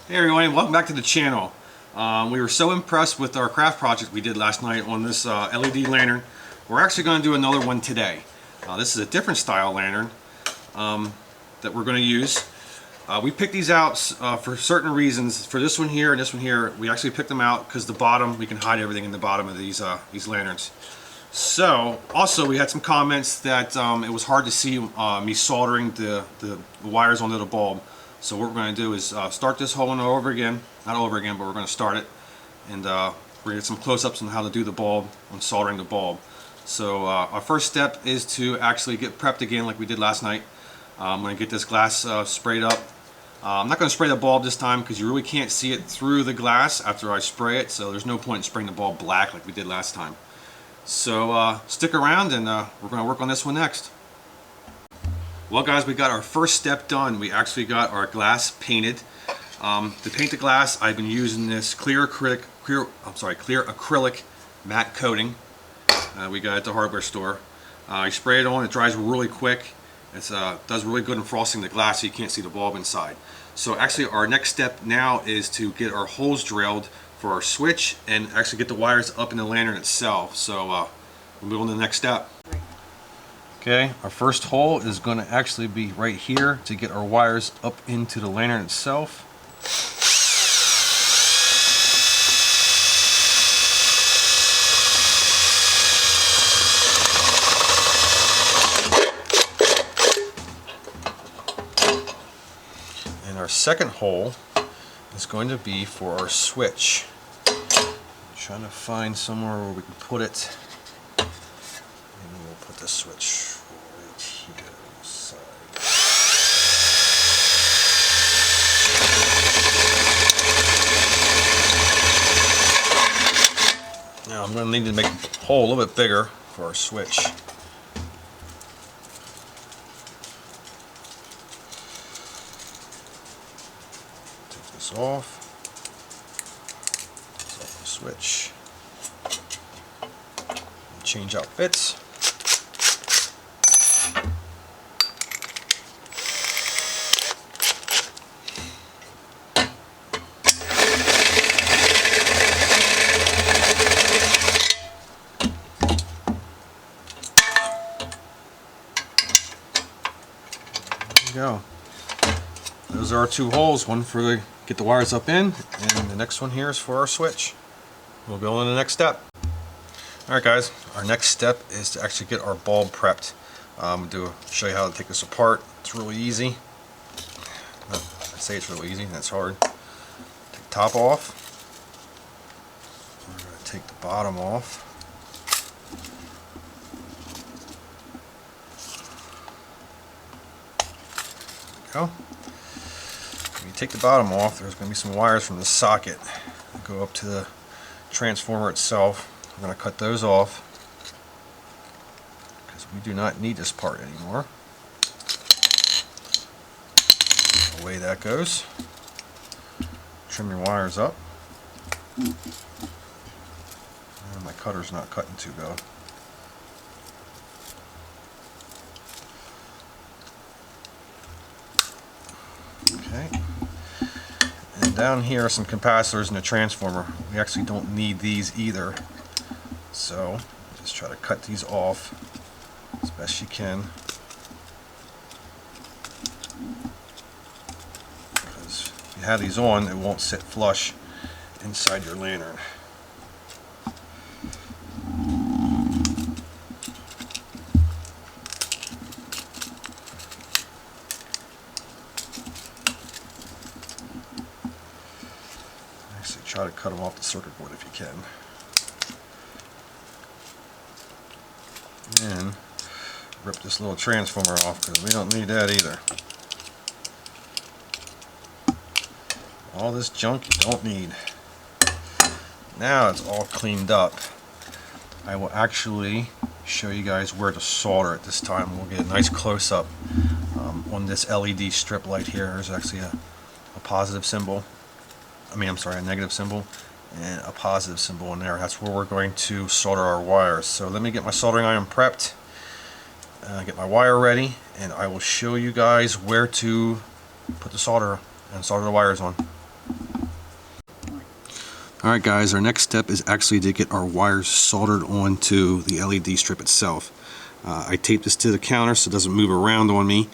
Hey everyone, welcome back to the channel. We were so impressed with our craft project we did last night on this LED lantern. We're actually going to do another one today. This is a different style lantern that we're going to use. We picked these out for certain reasons. For this one here and this one here, we actually picked them out because the bottom, we can hide everything in the bottom of these lanterns. So, also we had some comments that it was hard to see me soldering the wires onto the bulb. So what we're going to do is start this whole one over again. Not over again, but we're going to start it. And we're going to get some close-ups on how to do the bulb, on soldering the bulb. So our first step is to actually get prepped again like we did last night. I'm going to get this glass sprayed up. I'm not going to spray the bulb this time because you really can't see it through the glass after I spray it. So there's no point in spraying the bulb black like we did last time. So stick around and we're going to work on this one next. Well guys, we got our first step done. We actually got our glass painted. To paint the glass, I've been using this clear acrylic matte coating we got at the hardware store. You spray it on, it dries really quick. It does really good in frosting the glass so you can't see the bulb inside. So actually our next step now is to get our holes drilled for our switch and actually get the wires up in the lantern itself. So we'll move on to the next step. Okay, our first hole is going to actually be right here to get our wires up into the lantern itself. And our second hole is going to be for our switch. I'm trying to find somewhere where we can put it. Maybe we'll put the switch right here on the side. Now I'm going to need to make the hole a little bit bigger for our switch. Take this off. This off the switch. Change out bits. Go. Those are our two holes, one for the get the wires up in, and the next one here is for our switch. We'll go on to the next step. Alright guys, our next step is to actually get our bulb prepped. Show you how to take this apart. It's really easy. I say it's really easy, that's hard. Take the top off. We're going to take the bottom off. Go. When you take the bottom off, there's going to be some wires from the socket that go up to the transformer itself. We're going to cut those off because we do not need this part anymore. Away that goes. Trim your wires up. And my cutter's not cutting too well. Okay, and down here are some capacitors in the transformer. We actually don't need these either, so just try to cut these off as best you can, because if you have these on, it won't sit flush inside your lantern. Try to cut them off the circuit board if you can. And rip this little transformer off because we don't need that either. All this junk you don't need. Now it's all cleaned up. I will actually show you guys where to solder it this time. We'll get a nice close-up on this LED strip light here. There's actually a positive symbol. A negative symbol and a positive symbol in there. That's where we're going to solder our wires. So let me get my soldering iron prepped, get my wire ready, and I will show you guys where to put the solder and solder the wires on. Alright guys, our next step is actually to get our wires soldered onto the LED strip itself. I taped this to the counter so it doesn't move around on me,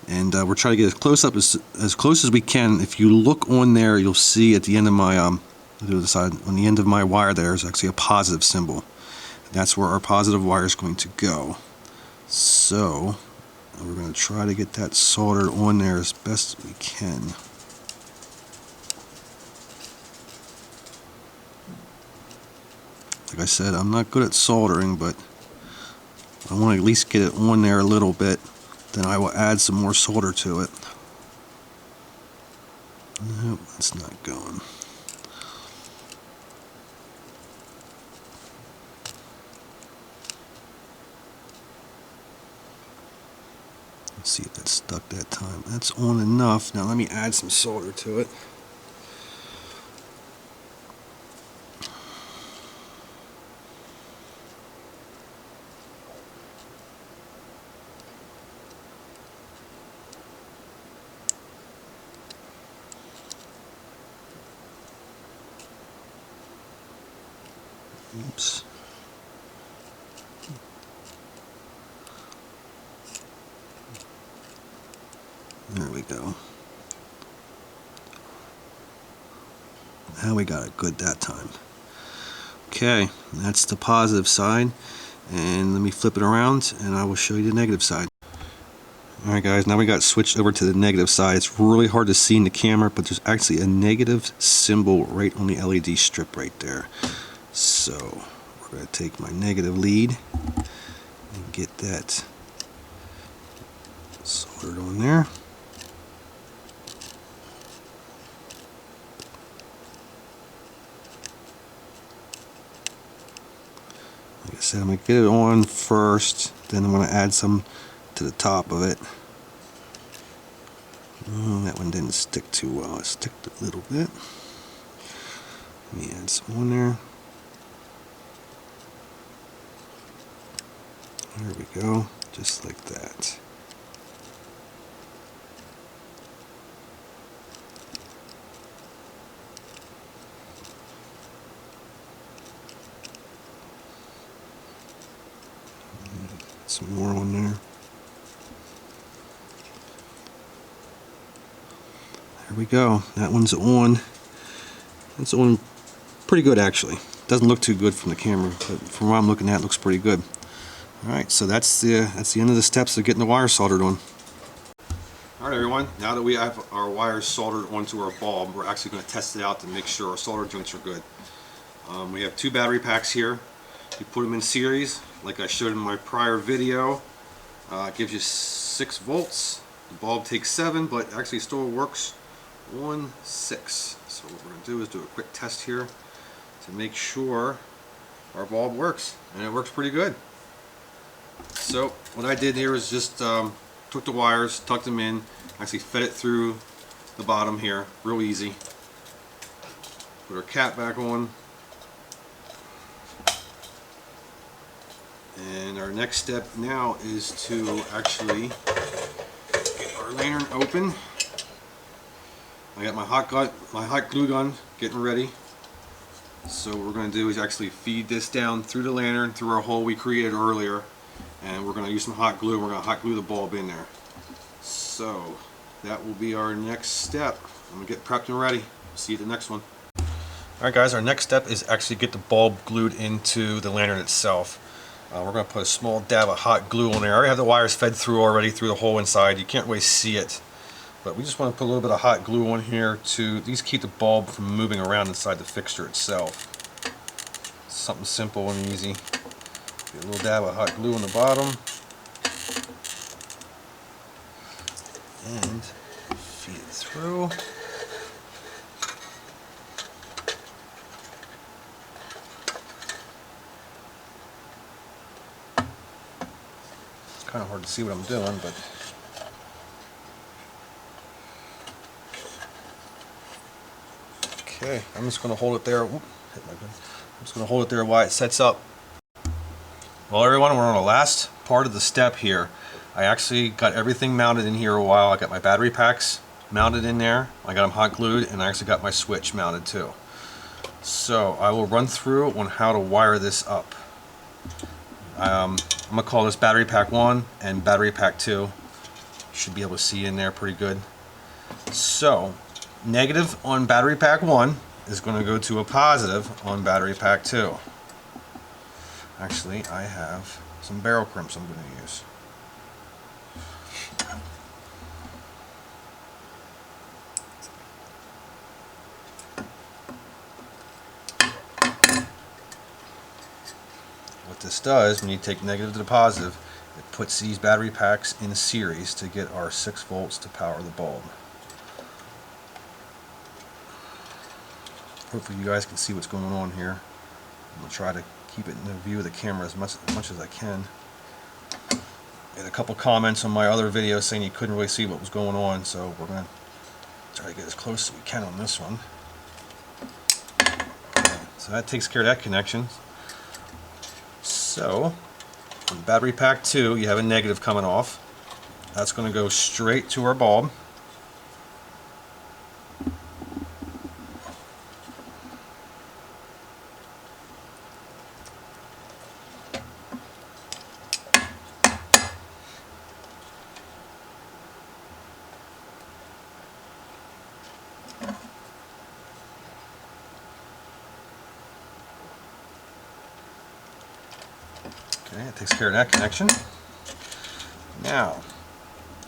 and we're trying to get as close as we can. If you look on there, you'll see at the end of my on the end of my wire there is actually a positive symbol. That's where our positive wire is going to go. So we're going to try to get that soldered on there as best we can. Like I said, I'm not good at soldering, but I want to at least get it on there a little bit. Then I will add some more solder to it. Nope, that's not going. Let's see if that stuck that time. That's on enough. Now let me add some solder to it. Oops. There we go. Now we got it good that time. Okay, that's the positive side. And let me flip it around and I will show you the negative side. Alright guys, now we got switched over to the negative side. It's really hard to see in the camera, but there's actually a negative symbol right on the LED strip right there. So we're going to take my negative lead and get that soldered on there. Like I said, I'm going to get it on first, then I'm going to add some to the top of it. Oh, that one didn't stick too well. It stuck a little bit. Let me add some on there. There we go, just like that. Some more on there. There we go. That one's on. That's on pretty good actually. Doesn't look too good from the camera, but from what I'm looking at, it looks pretty good. Alright, so that's the end of the steps of getting the wires soldered on. Alright everyone, now that we have our wires soldered onto our bulb, we're actually going to test it out to make sure our solder joints are good. We have two battery packs here. You put them in series, like I showed in my prior video. It gives you 6 volts. The bulb takes 7, but actually still works on 6. So what we're going to do is do a quick test here to make sure our bulb works, and it works pretty good. So what I did here is just took the wires, tucked them in, actually fed it through the bottom here, real easy. Put our cap back on. And our next step now is to actually get our lantern open. I got my hot glue gun getting ready. So what we're going to do is actually feed this down through the lantern, through our hole we created earlier. And we're going to use some hot glue. We're going to hot glue the bulb in there. So that will be our next step. I'm going to get prepped and ready. See you at the next one. Alright guys, our next step is actually get the bulb glued into the lantern itself. We're going to put a small dab of hot glue on there. I already have the wires fed through already through the hole inside. You can't really see it. But we just want to put a little bit of hot glue on here to at least keep the bulb from moving around inside the fixture itself. Something simple and easy. Get a little dab of hot glue on the bottom. And feed it through. It's kind of hard to see what I'm doing, but okay, I'm just going to hold it there. Oop, hit my gun. I'm just going to hold it there while it sets up. Well everyone, we're on the last part of the step here. I actually got everything mounted in here a while. I got my battery packs mounted in there. I got them hot glued, and I actually got my switch mounted too. So I will run through on how to wire this up. I'm going to call this battery pack 1 and battery pack 2. You should be able to see in there pretty good. So negative on battery pack 1 is going to go to a positive on battery pack 2. Actually, I have some barrel crimps I'm going to use. What this does, when you take negative to the positive, it puts these battery packs in series to get our 6 volts to power the bulb. Hopefully you guys can see what's going on here. I'm going to try to keep it in the view of the camera as much as I can. I had a couple comments on my other video saying you couldn't really see what was going on, so we're going to try to get as close as we can on this one. Okay, so that takes care of that connection. So on battery pack 2 you have a negative coming off. That's going to go straight to our bulb. Okay, it takes care of that connection. Now,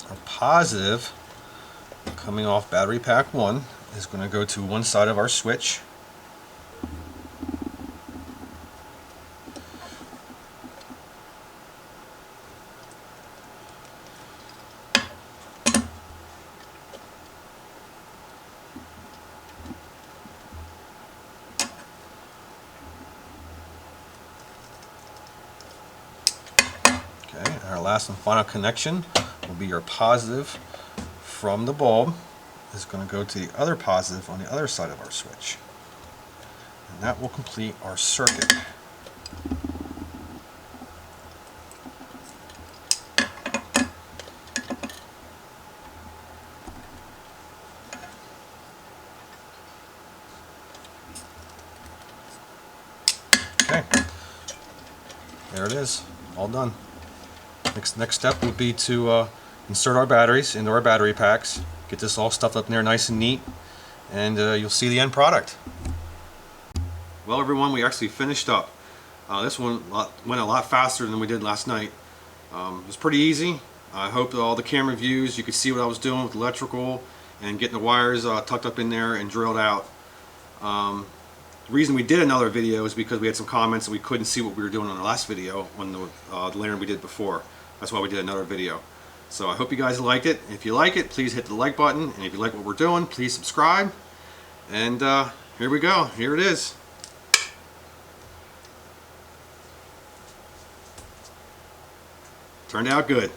our positive coming off battery pack 1 is going to go to one side of our switch. Okay, and our last and final connection will be your positive from the bulb is going to go to the other positive on the other side of our switch. And that will complete our circuit. Okay, there it is, all done. Next step would be to insert our batteries into our battery packs, get this all stuffed up in there nice and neat, and you'll see the end product. Well everyone, we actually finished up. This one went a lot faster than we did last night. It was pretty easy. I hope that all the camera views you could see what I was doing with electrical and getting the wires tucked up in there and drilled out. The reason we did another video is because we had some comments that we couldn't see what we were doing on the last video on the lantern we did before. That's why we did another video. So I hope you guys liked it. If you like it, please hit the like button. And if you like what we're doing, please subscribe. And here we go. Here it is. Turned out good.